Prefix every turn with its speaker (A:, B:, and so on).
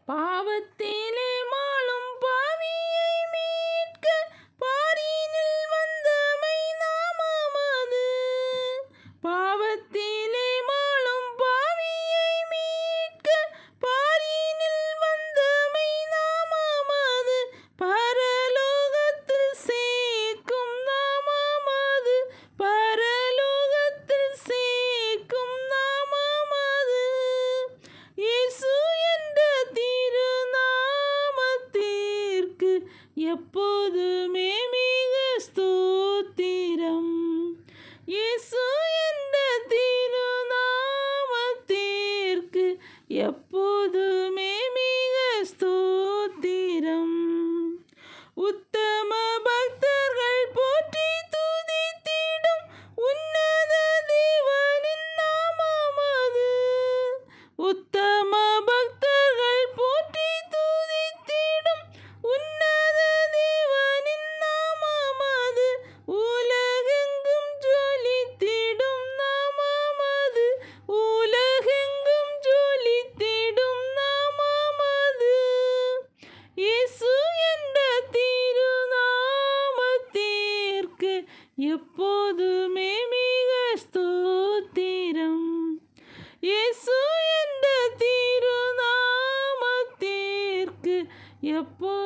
A: பாவத்திலே மாளும் பாவியை மீட்க பாரினில் வந்தமை நாமமது. பாவத்திலே மாளும் பாவியை மீட்க பாரினில் வந்தமை நாமமது. பரலோகத்தில் சேர்க்கும் நாமமது. பரலோகத்தில் சேர்க்கும் நாமமது. இயேசு என்ற திருநாமத்திற்கு எப்போதுமே மிக ஸ்தோத்திரம். இயேசு என்ற திருநாமத்திற்கு எப்போதுமே மிக ஸ்தோத்திரம். உத்தம பக்தர்கள் போற்றி துதித்திடும் உன்னத தேவனின் நாமமது. உத்தம பக்தர்கள் போற்றி துதித்திடும் உன்னத தேவனின் நாமமது. உலகெங்கும் ஜொலித்திடும் நாமமது. உலகெங்கும் ஜொலித்திடும் நாமமது. இயேசு என்ற திருநாமத்திற்கு எப்போதுமே மிக ஸ்தோத்திரம். இயேசு என்ற திருநாமத்திற்கு எப்போ